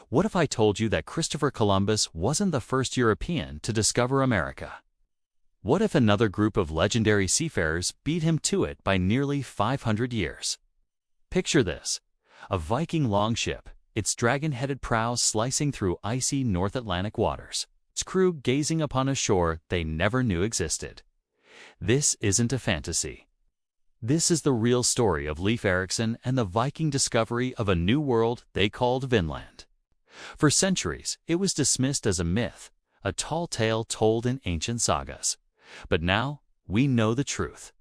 What if I told you that Christopher Columbus wasn't the first European to discover America? What if another group of legendary seafarers beat him to it by nearly 500 years? Picture this: a Viking longship, its dragon-headed prow slicing through icy North Atlantic waters, its crew gazing upon a shore they never knew existed. This isn't a fantasy. This is the real story of Leif Erikson and the Viking discovery of a new world they called Vinland. For centuries, it was dismissed as a myth, a tall tale told in ancient sagas. But now, we know the truth.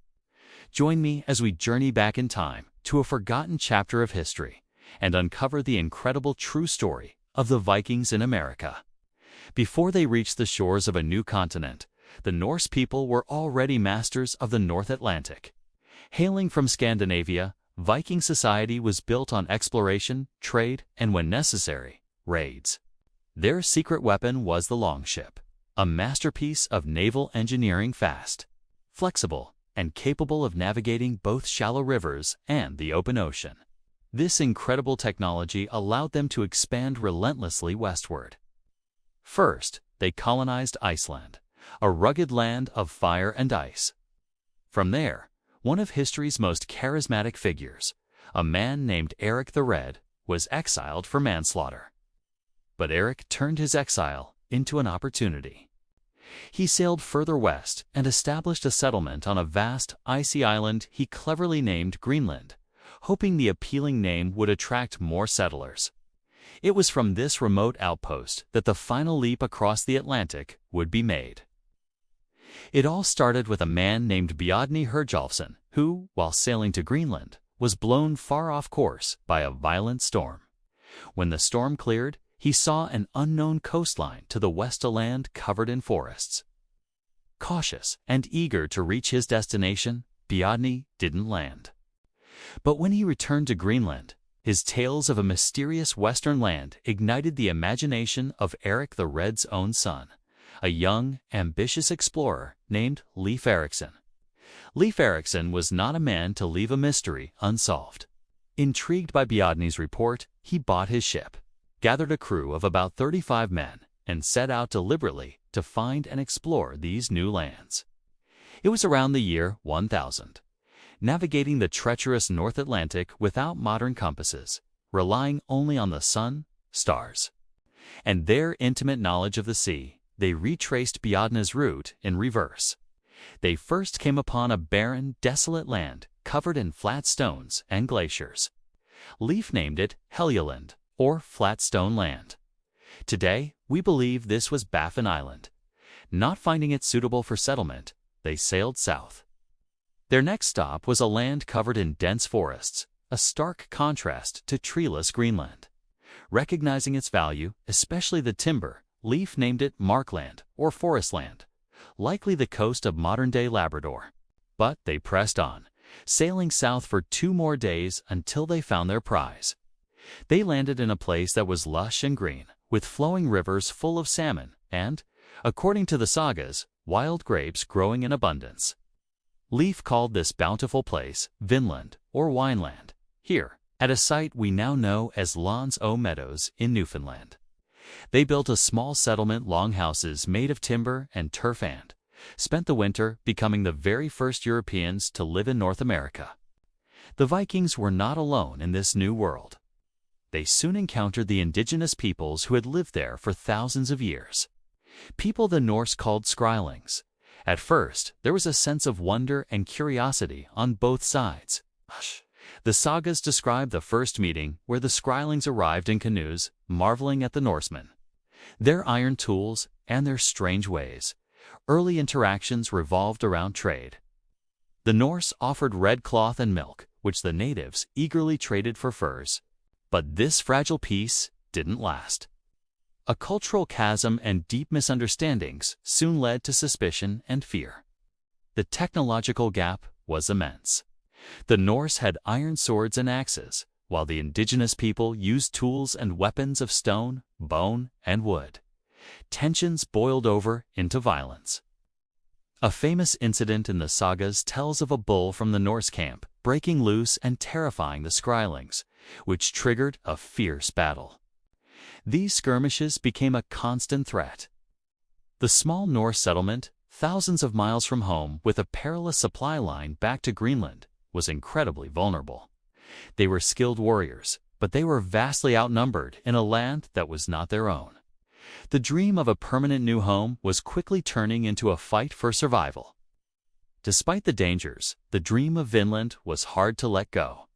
Join me as we journey back in time to a forgotten chapter of history and uncover the incredible true story of the Vikings in America. Before they reached the shores of a new continent, the Norse people were already masters of the North Atlantic. Hailing from Scandinavia, Viking society was built on exploration, trade, and, when necessary, raids. Their secret weapon was the longship, a masterpiece of naval engineering, fast, flexible, and capable of navigating both shallow rivers and the open ocean. This incredible technology allowed them to expand relentlessly westward. First, they colonized Iceland, a rugged land of fire and ice. From there, one of history's most charismatic figures, a man named Eric the Red, was exiled for manslaughter. But Eric turned his exile into an opportunity. He sailed further west and established a settlement on a vast, icy island he cleverly named Greenland, hoping the appealing name would attract more settlers. It was from this remote outpost that the final leap across the Atlantic would be made. It all started with a man named Bjarni Herjólfsson, who, while sailing to Greenland, was blown far off course by a violent storm. When the storm cleared, he saw an unknown coastline to the west, a land covered in forests. Cautious and eager to reach his destination, Bjarni didn't land. But when he returned to Greenland, his tales of a mysterious western land ignited the imagination of Eric the Red's own son, a young, ambitious explorer named Leif Erikson. Leif Erikson was not a man to leave a mystery unsolved. Intrigued by Bjarni's report, he bought his ship, gathered a crew of about 35 men, and set out deliberately to find and explore these new lands. It was around the year 1000. Navigating the treacherous North Atlantic without modern compasses, relying only on the sun, stars, and their intimate knowledge of the sea, they retraced Bjarni's route in reverse. They first came upon a barren, desolate land covered in flat stones and glaciers. Leif named it Helluland, or Flat Stone Land. Today, we believe this was Baffin Island. Not finding it suitable for settlement, they sailed south. Their next stop was a land covered in dense forests, a stark contrast to treeless Greenland. Recognizing its value, especially the timber, Leif named it Markland, or Forest Land, likely the coast of modern-day Labrador. But they pressed on, sailing south for 2 more days until they found their prize. They landed in a place that was lush and green, with flowing rivers full of salmon and, according to the sagas, wild grapes growing in abundance. Leif called this bountiful place Vinland, or Wineland, here, at a site we now know as Land's O Meadows in Newfoundland. They built a small settlement, longhouses made of timber and turf, and spent the winter, becoming the very first Europeans to live in North America. The Vikings were not alone in this new world. They soon encountered the indigenous peoples who had lived there for thousands of years, people the Norse called Skraelings. At first, there was a sense of wonder and curiosity on both sides. The sagas describe the first meeting where the Skraelings arrived in canoes, marveling at the Norsemen, their iron tools, and their strange ways. Early interactions revolved around trade. The Norse offered red cloth and milk, which the natives eagerly traded for furs. But this fragile peace didn't last. A cultural chasm and deep misunderstandings soon led to suspicion and fear. The technological gap was immense. The Norse had iron swords and axes, while the indigenous people used tools and weapons of stone, bone, and wood. Tensions boiled over into violence. A famous incident in the sagas tells of a bull from the Norse camp breaking loose and terrifying the Skraelings, which triggered a fierce battle. These skirmishes became a constant threat. The small Norse settlement, thousands of miles from home with a perilous supply line back to Greenland, was incredibly vulnerable. They were skilled warriors, but they were vastly outnumbered in a land that was not their own. The dream of a permanent new home was quickly turning into a fight for survival. Despite the dangers, the dream of Vinland was hard to let go.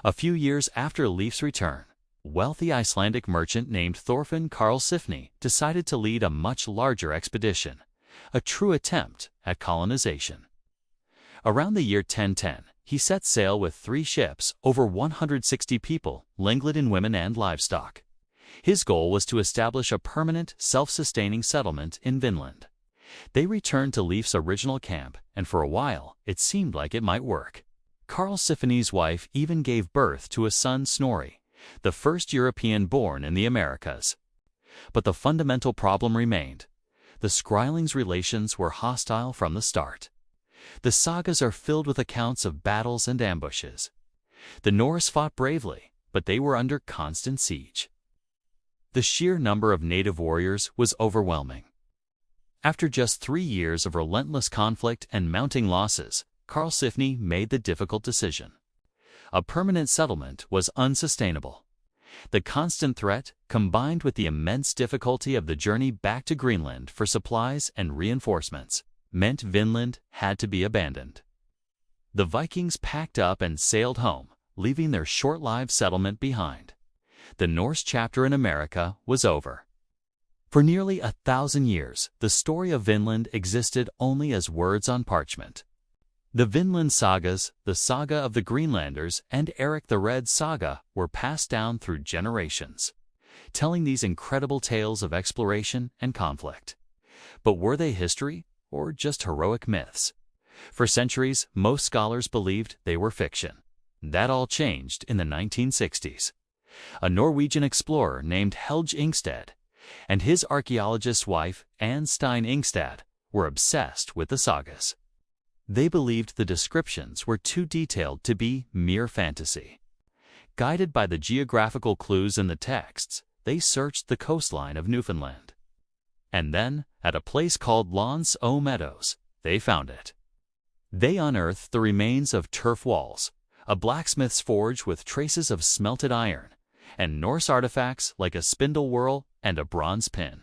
A few years after Leif's return, a wealthy Icelandic merchant named Thorfinn Karlsefni decided to lead a much larger expedition, a true attempt at colonization. Around the year 1010, he set sail with 3 ships, over 160 people, Lingladin women and livestock. His goal was to establish a permanent, self-sustaining settlement in Vinland. They returned to Leif's original camp, and for a while, it seemed like it might work. Karlsefni's wife even gave birth to a son, Snorri, the first European born in the Americas. But the fundamental problem remained. The Skraelings' relations were hostile from the start. The sagas are filled with accounts of battles and ambushes. The Norse fought bravely, but they were under constant siege. The sheer number of native warriors was overwhelming. After just 3 years of relentless conflict and mounting losses, Karlsefni made the difficult decision. A permanent settlement was unsustainable. The constant threat, combined with the immense difficulty of the journey back to Greenland for supplies and reinforcements, meant Vinland had to be abandoned. The Vikings packed up and sailed home, leaving their short-lived settlement behind. The Norse chapter in America was over. For nearly 1,000 years, the story of Vinland existed only as words on parchment. The Vinland sagas, the saga of the Greenlanders, and Eric the Red's saga were passed down through generations, telling these incredible tales of exploration and conflict. But were they history, or just heroic myths? For centuries, most scholars believed they were fiction. That all changed in the 1960s. A Norwegian explorer named Helge Ingstad and his archaeologist's wife, Anne Stein Ingstad, were obsessed with the sagas. They believed the descriptions were too detailed to be mere fantasy. Guided by the geographical clues in the texts, they searched the coastline of Newfoundland. And then, at a place called Lons o Meadows, they found it. They unearthed the remains of turf walls, a blacksmith's forge with traces of smelted iron, and Norse artifacts like a spindle whorl and a bronze pin.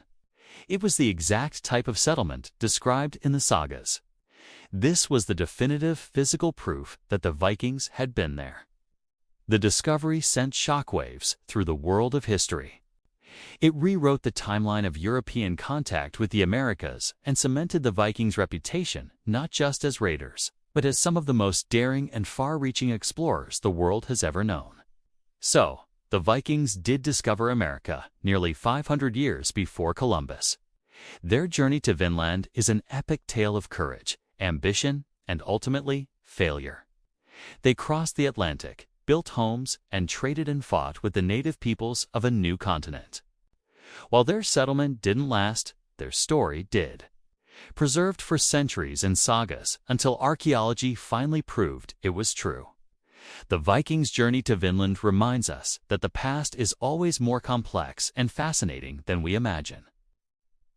It was the exact type of settlement described in the sagas. This was the definitive physical proof that the Vikings had been there. The discovery sent shockwaves through the world of history. It rewrote the timeline of European contact with the Americas and cemented the Vikings' reputation not just as raiders, but as some of the most daring and far-reaching explorers the world has ever known. So, the Vikings did discover America nearly 500 years before Columbus. Their journey to Vinland is an epic tale of courage, ambition, and ultimately, failure. They crossed the Atlantic, built homes, and traded and fought with the native peoples of a new continent. While their settlement didn't last, their story did. Preserved for centuries in sagas until archaeology finally proved it was true. The Vikings' journey to Vinland reminds us that the past is always more complex and fascinating than we imagine.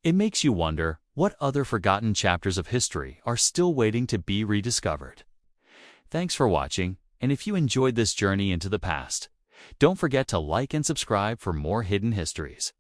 It makes you wonder what other forgotten chapters of history are still waiting to be rediscovered. Thanks for watching, and if you enjoyed this journey into the past, don't forget to like and subscribe for more hidden histories.